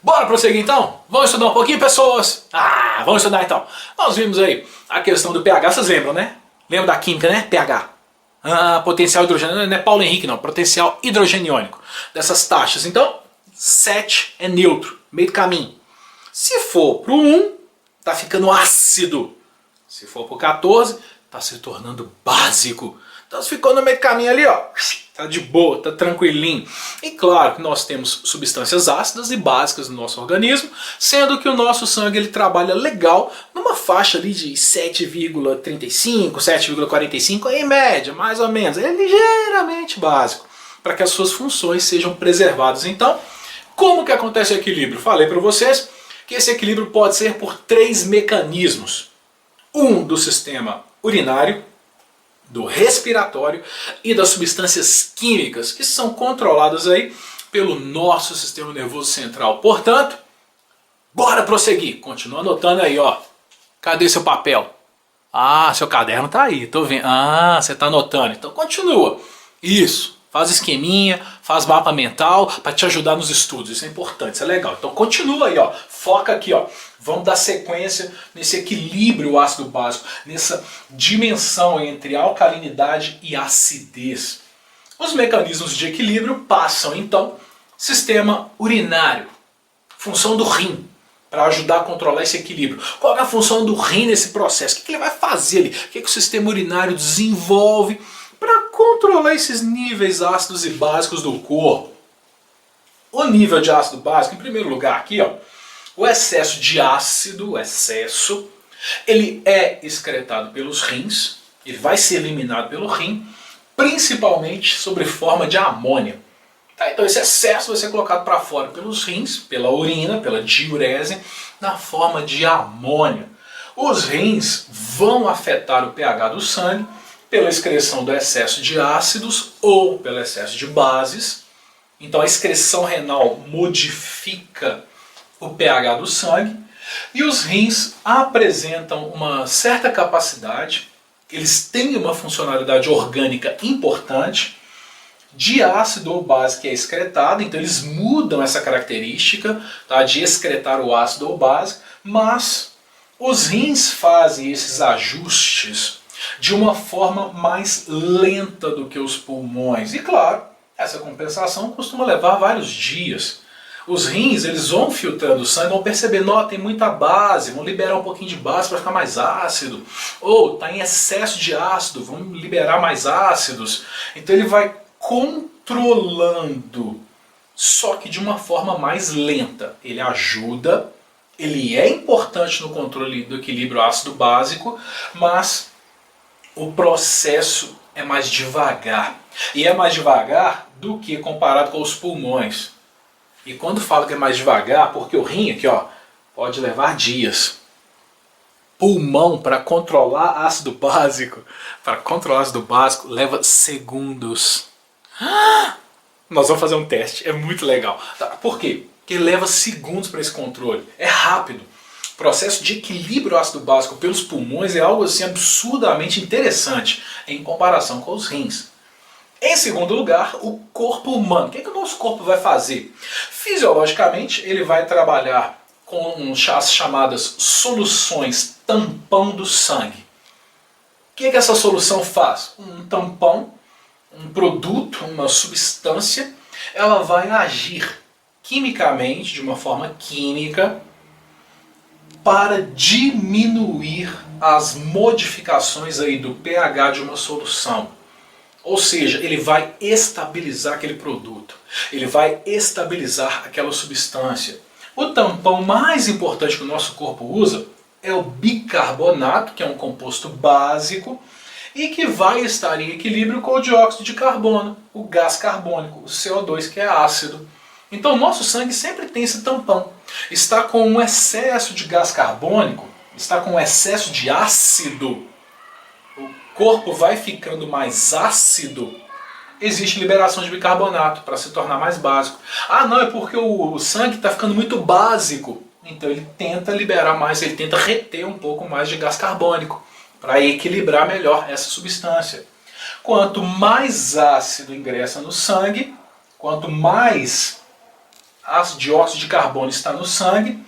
Bora prosseguir então? Vamos estudar um pouquinho, pessoas? Vamos estudar então. Nós vimos aí a questão do pH, vocês lembram, né? Lembra da química, né? pH. Potencial hidrogênio, não é Paulo Henrique não, potencial hidrogeniônico. Dessas taxas. Então, 7 é neutro, meio do caminho. Se for pro 1, tá ficando ácido. Se for pro 14, tá se tornando básico. Então se ficou no meio do caminho ali, ó, tá de boa, tá tranquilinho. E claro que nós temos substâncias ácidas e básicas no nosso organismo, sendo que o nosso sangue ele trabalha legal numa faixa ali de 7,35, 7,45 em média, mais ou menos. É ligeiramente básico, para que as suas funções sejam preservadas. Então, como que acontece o equilíbrio? Falei para vocês que esse equilíbrio pode ser por 3 mecanismos. Um do sistema urinário, do respiratório e das substâncias químicas que são controladas aí pelo nosso sistema nervoso central. Portanto, bora prosseguir. Continua anotando aí, ó. Cadê seu papel? Seu caderno tá aí, tô vendo. Você tá anotando. Então continua. Isso. Faz esqueminha, faz mapa mental para te ajudar nos estudos. Isso é importante, isso é legal. Então continua aí, ó. Foca aqui, ó. Vamos dar sequência nesse equilíbrio ácido básico, nessa dimensão entre alcalinidade e acidez. Os mecanismos de equilíbrio passam então sistema urinário, função do rim, para ajudar a controlar esse equilíbrio. Qual é a função do rim nesse processo? O que ele vai fazer ali? O que o sistema urinário desenvolve para controlar esses níveis ácidos e básicos do corpo? O nível de ácido básico, em primeiro lugar aqui, ó, o excesso de ácido, ele é excretado pelos rins, ele vai ser eliminado pelo rim, principalmente sob forma de amônia. Tá, então esse excesso vai ser colocado para fora pelos rins, pela urina, pela diurese, na forma de amônia. Os rins vão afetar o pH do sangue pela excreção do excesso de ácidos ou pelo excesso de bases. Então a excreção renal modifica o pH do sangue, e os rins apresentam uma certa capacidade, eles têm uma funcionalidade orgânica importante, de ácido ou base que é excretado, então eles mudam essa característica, tá, de excretar o ácido ou base, mas os rins fazem esses ajustes de uma forma mais lenta do que os pulmões. E claro, essa compensação costuma levar vários dias. Os rins, eles vão filtrando o sangue, vão perceber, tem muita base, vão liberar um pouquinho de base para ficar mais ácido. Ou está em excesso de ácido, vão liberar mais ácidos. Então ele vai controlando, só que de uma forma mais lenta. Ele ajuda, ele é importante no controle do equilíbrio ácido-básico, mas o processo é mais devagar. E é mais devagar do que comparado com os pulmões. E quando falo que é mais devagar, porque o rim aqui, ó, pode levar dias. Pulmão, para controlar ácido básico, leva segundos. Nós vamos fazer um teste, é muito legal. Por quê? Porque leva segundos para esse controle. É rápido. O processo de equilíbrio ácido básico pelos pulmões é algo assim absurdamente interessante em comparação com os rins. Em segundo lugar, o corpo humano. O que o nosso corpo vai fazer? Fisiologicamente, ele vai trabalhar com as chamadas soluções tampão do sangue. O que essa solução faz? Um tampão, um produto, uma substância, ela vai agir quimicamente, de uma forma química, para diminuir as modificações aí do pH de uma solução. Ou seja, ele vai estabilizar aquele produto, ele vai estabilizar aquela substância. O tampão mais importante que o nosso corpo usa é o bicarbonato, que é um composto básico, e que vai estar em equilíbrio com o dióxido de carbono, o gás carbônico, o CO2, que é ácido. Então o nosso sangue sempre tem esse tampão. Está com um excesso de gás carbônico, está com um excesso de ácido, o corpo vai ficando mais ácido, existe liberação de bicarbonato para se tornar mais básico. Não, é porque o sangue está ficando muito básico. Então ele tenta liberar mais, ele tenta reter um pouco mais de gás carbônico para equilibrar melhor essa substância. Quanto mais ácido ingressa no sangue, quanto mais dióxido de carbono está no sangue,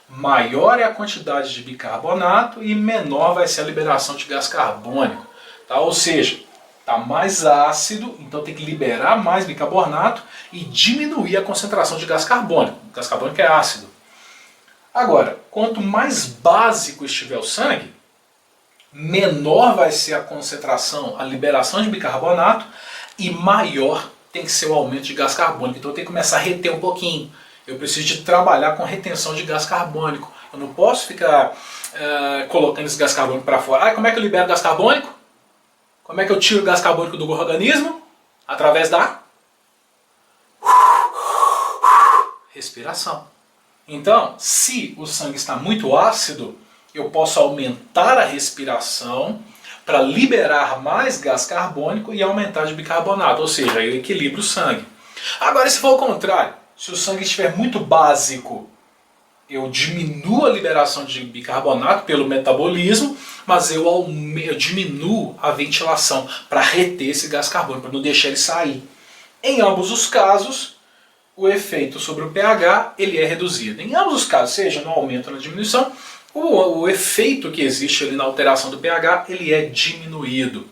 maior é a quantidade de bicarbonato e menor vai ser a liberação de gás carbônico. Tá? Ou seja, está mais ácido, então tem que liberar mais bicarbonato e diminuir a concentração de gás carbônico. O gás carbônico é ácido. Agora, quanto mais básico estiver o sangue, menor vai ser a concentração, a liberação de bicarbonato e maior tem que ser o aumento de gás carbônico. Então eu tenho que começar a reter um pouquinho. Eu preciso de trabalhar com retenção de gás carbônico. Eu não posso ficar colocando esse gás carbônico para fora. Ah, como é que eu libero gás carbônico? Como é que eu tiro o gás carbônico do organismo? Através da respiração. Então, se o sangue está muito ácido, eu posso aumentar a respiração para liberar mais gás carbônico e aumentar de bicarbonato, ou seja, eu equilibro o sangue. Agora, se for ao contrário, se o sangue estiver muito básico, eu diminuo a liberação de bicarbonato pelo metabolismo, mas eu diminuo a ventilação para reter esse gás carbônico, para não deixar ele sair. Em ambos os casos, o efeito sobre o pH ele é reduzido. Em ambos os casos, seja no aumento ou na diminuição, o efeito que existe ali na alteração do pH ele é diminuído.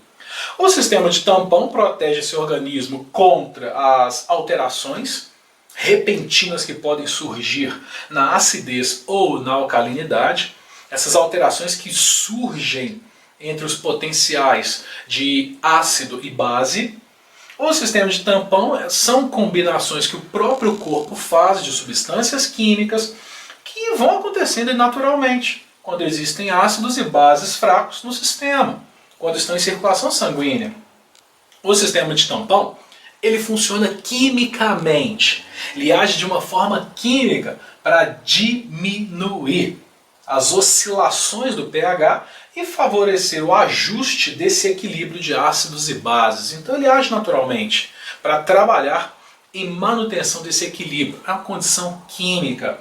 O sistema de tampão protege esse organismo contra as alterações repentinas que podem surgir na acidez ou na alcalinidade. Essas alterações que surgem entre os potenciais de ácido e base. O sistema de tampão são combinações que o próprio corpo faz de substâncias químicas que vão acontecendo naturalmente quando existem ácidos e bases fracos no sistema, quando estão em circulação sanguínea. O sistema de tampão ele funciona quimicamente, ele age de uma forma química para diminuir as oscilações do pH e favorecer o ajuste desse equilíbrio de ácidos e bases. Então ele age naturalmente para trabalhar em manutenção desse equilíbrio. É uma condição química.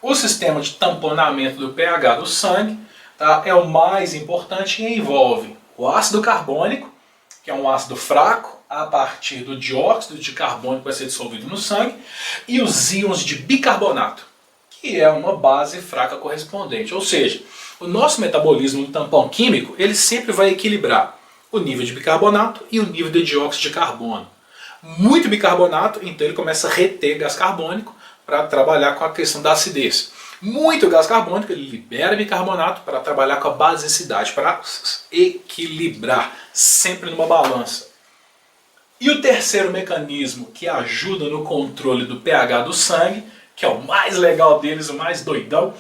O sistema de tamponamento do pH do sangue é o mais importante e envolve o ácido carbônico, que é um ácido fraco, a partir do dióxido de carbono que vai ser dissolvido no sangue, e os íons de bicarbonato, que é uma base fraca correspondente. Ou seja, o nosso metabolismo no tampão químico, ele sempre vai equilibrar o nível de bicarbonato e o nível de dióxido de carbono. Muito bicarbonato, então ele começa a reter gás carbônico para trabalhar com a questão da acidez. Muito gás carbônico, ele libera bicarbonato para trabalhar com a basicidade, para equilibrar, sempre numa balança. E o terceiro mecanismo que ajuda no controle do pH do sangue, que é o mais legal deles, o mais doidão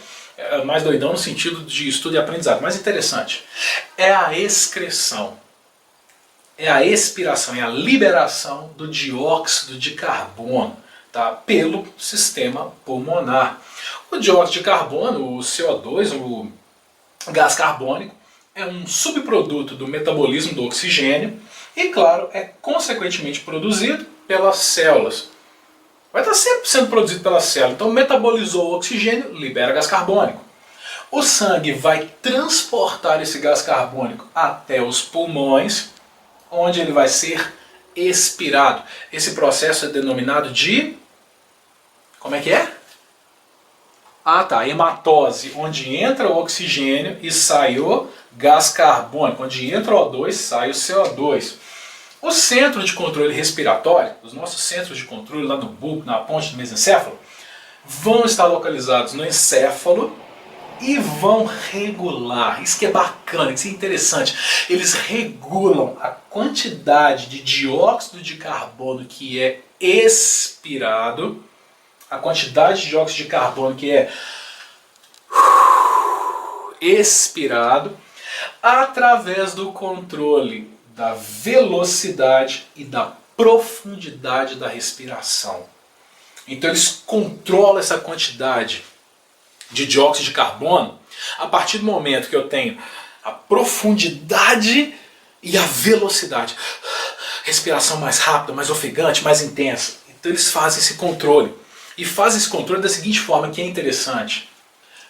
no sentido de estudo e aprendizado, mais interessante, é a excreção. É a expiração, é a liberação do dióxido de carbono, tá, pelo sistema pulmonar. O dióxido de carbono, o CO2, o gás carbônico, é um subproduto do metabolismo do oxigênio e, claro, é consequentemente produzido pelas células. Vai estar sempre sendo produzido pela célula. Então, metabolizou o oxigênio, libera gás carbônico. O sangue vai transportar esse gás carbônico até os pulmões, onde ele vai ser expirado. Esse processo é denominado de... como é que é? Hematose, onde entra o oxigênio e sai o gás carbônico. Onde entra o O2, sai o CO2. O centro de controle respiratório, os nossos centros de controle lá no bulbo, na ponte do mesencéfalo, vão estar localizados no encéfalo e vão regular. Isso que é bacana, isso é interessante. Eles regulam a quantidade de dióxido de carbono que é expirado, a quantidade de dióxido de carbono que é expirado, através do controle da velocidade e da profundidade da respiração. Então eles controlam essa quantidade de dióxido de carbono a partir do momento que eu tenho a profundidade e a velocidade. Respiração mais rápida, mais ofegante, mais intensa. Então eles fazem esse controle. E fazem esse controle da seguinte forma, que é interessante.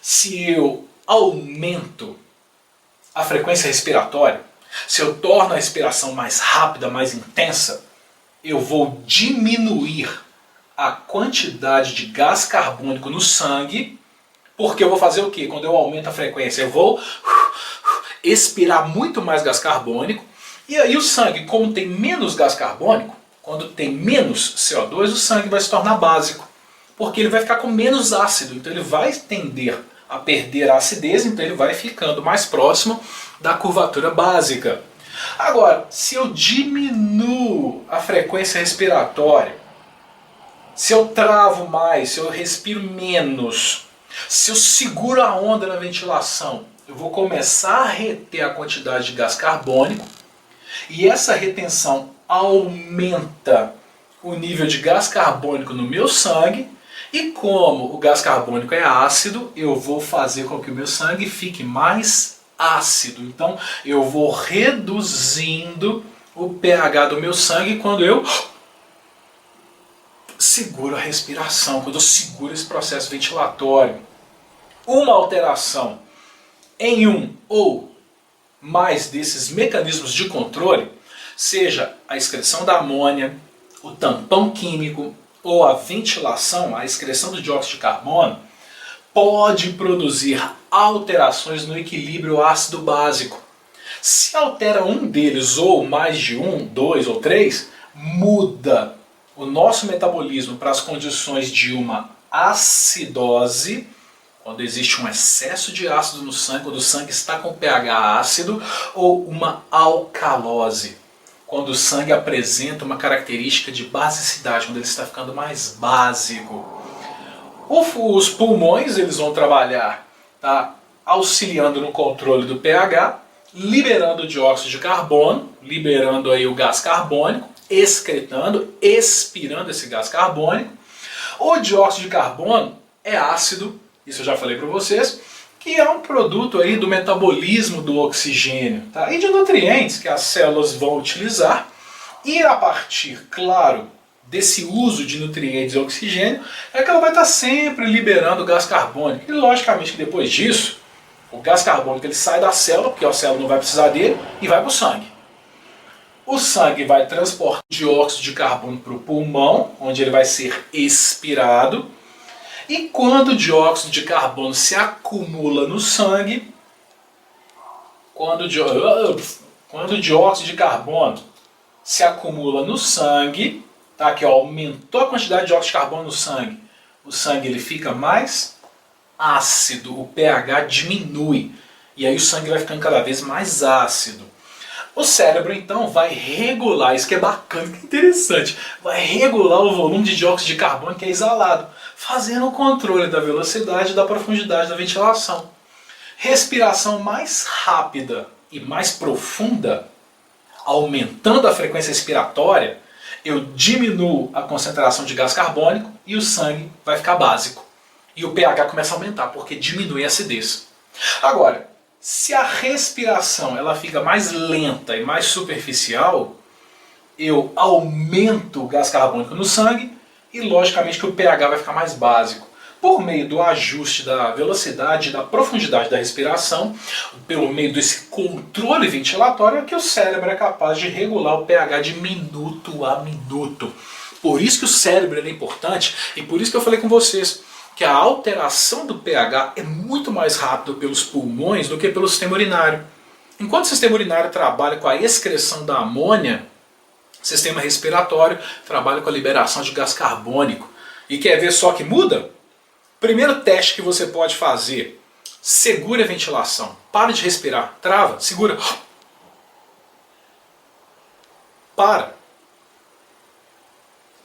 Se eu aumento a frequência respiratória, se eu torno a respiração mais rápida, mais intensa, eu vou diminuir a quantidade de gás carbônico no sangue, porque eu vou fazer o quê? Quando eu aumento a frequência, eu vou expirar muito mais gás carbônico, e aí o sangue, como tem menos gás carbônico, quando tem menos CO2, o sangue vai se tornar básico, porque ele vai ficar com menos ácido, então ele vai tender a perder a acidez, então ele vai ficando mais próximo da curvatura básica. Agora, se eu diminuo a frequência respiratória, se eu travo mais, se eu respiro menos, se eu seguro a onda na ventilação, eu vou começar a reter a quantidade de gás carbônico, e essa retenção aumenta o nível de gás carbônico no meu sangue, e como o gás carbônico é ácido, eu vou fazer com que o meu sangue fique mais ácido. Então eu vou reduzindo o pH do meu sangue quando eu seguro a respiração, quando eu seguro esse processo ventilatório. Uma alteração em um ou mais desses mecanismos de controle, seja a excreção da amônia, o tampão químico ou a ventilação, a excreção do dióxido de carbono, pode produzir alterações no equilíbrio ácido-básico. Se altera um deles, ou mais de um, dois ou três, muda o nosso metabolismo para as condições de uma acidose, quando existe um excesso de ácido no sangue, quando o sangue está com pH ácido, ou uma alcalose, quando o sangue apresenta uma característica de basicidade, quando ele está ficando mais básico. Os pulmões eles vão trabalhar, tá, auxiliando no controle do pH, liberando o dióxido de carbono, liberando aí o gás carbônico, excretando, expirando esse gás carbônico. O dióxido de carbono é ácido, isso eu já falei para vocês, que é um produto aí do metabolismo do oxigênio, tá? E de nutrientes que as células vão utilizar, e a partir, claro, desse uso de nutrientes e oxigênio, é que ela vai estar sempre liberando gás carbônico. E logicamente que depois disso, o gás carbônico ele sai da célula, porque a célula não vai precisar dele, e vai para o sangue. O sangue vai transportar o dióxido de carbono para o pulmão, onde ele vai ser expirado. E quando o dióxido de carbono se acumula no sangue, quando o dióxido de carbono se acumula no sangue, tá, que aumentou a quantidade de dióxido de carbono no sangue, o sangue ele fica mais ácido, o pH diminui, e aí o sangue vai ficando cada vez mais ácido. O cérebro então vai regular, isso que é bacana, que interessante, vai regular o volume de dióxido de carbono que é exalado, fazendo o controle da velocidade e da profundidade da ventilação. Respiração mais rápida e mais profunda, aumentando a frequência respiratória, eu diminuo a concentração de gás carbônico e o sangue vai ficar básico. E o pH começa a aumentar, porque diminui a acidez. Agora, se a respiração ela fica mais lenta e mais superficial, eu aumento o gás carbônico no sangue e logicamente que o pH vai ficar mais básico. Por meio do ajuste da velocidade e da profundidade da respiração, pelo meio desse controle ventilatório, é que o cérebro é capaz de regular o pH de minuto a minuto. Por isso que o cérebro é importante e por isso que eu falei com vocês que a alteração do pH é muito mais rápida pelos pulmões do que pelo sistema urinário. Enquanto o sistema urinário trabalha com a excreção da amônia, o sistema respiratório trabalha com a liberação de gás carbônico. E quer ver só que muda? Primeiro teste que você pode fazer, segura a ventilação, para de respirar, trava, segura, para.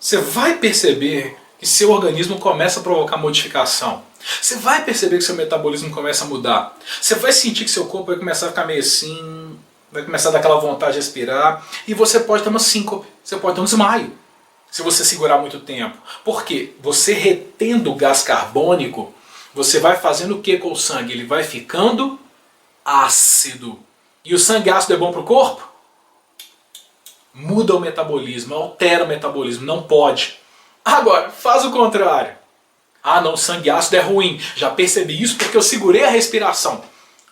Você vai perceber que seu organismo começa a provocar modificação. Você vai perceber que seu metabolismo começa a mudar. Você vai sentir que seu corpo vai começar a ficar meio assim, vai começar a dar aquela vontade de respirar, e você pode ter uma síncope, você pode ter um desmaio, se você segurar muito tempo. Porque você retendo o gás carbônico, você vai fazendo o que com o sangue? Ele vai ficando ácido. E o sangue ácido é bom para o corpo? Muda o metabolismo, altera o metabolismo, não pode. Agora, faz o contrário. Ah não, sangue ácido é ruim, já percebi isso porque eu segurei a respiração.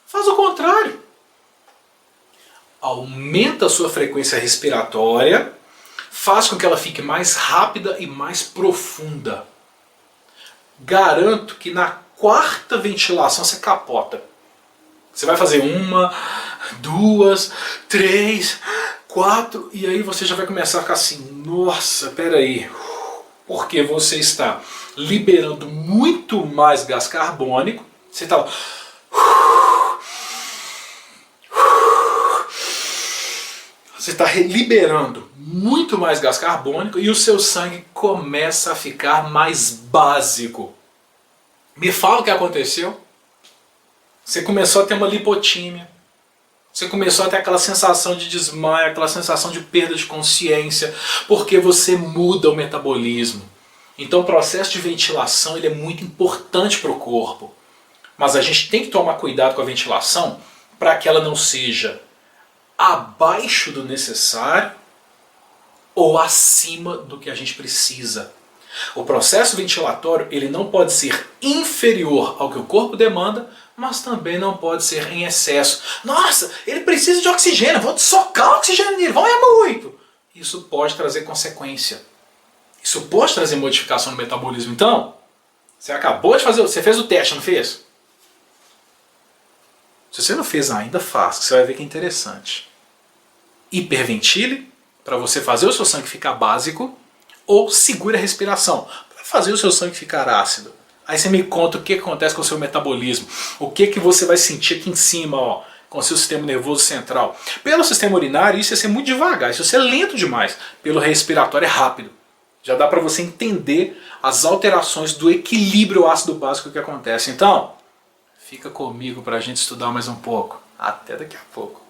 Faz o contrário. Aumenta a sua frequência respiratória, faz com que ela fique mais rápida e mais profunda. Garanto que na quarta ventilação você capota. Você vai fazer 1, 2, 3, 4 e aí você já vai começar a ficar assim, nossa, peraí, porque você está liberando muito mais gás carbônico, você está liberando muito mais gás carbônico e o seu sangue começa a ficar mais básico. Me fala o que aconteceu. Você começou a ter uma lipotímia. Você começou a ter aquela sensação de desmaio, aquela sensação de perda de consciência, porque você muda o metabolismo. Então o processo de ventilação ele é muito importante para o corpo. Mas a gente tem que tomar cuidado com a ventilação para que ela não seja abaixo do necessário ou acima do que a gente precisa. O processo ventilatório ele não pode ser inferior ao que o corpo demanda, mas também não pode ser em excesso. Nossa, ele precisa de oxigênio, vou socar o oxigênio nele, vai muito. Isso pode trazer consequência. Isso pode trazer modificação no metabolismo. Então, você acabou de fazer, você fez o teste, não fez? Se você não fez ainda, faça, você vai ver que é interessante. Hiperventile, para você fazer o seu sangue ficar básico, ou segure a respiração, para fazer o seu sangue ficar ácido. Aí você me conta o que acontece com o seu metabolismo, o que você vai sentir aqui em cima, ó, com o seu sistema nervoso central. Pelo sistema urinário isso ia ser muito devagar, isso ia ser lento demais. Pelo respiratório é rápido. Já dá para você entender as alterações do equilíbrio ácido-básico que acontece. Então, fica comigo para a gente estudar mais um pouco. Até daqui a pouco.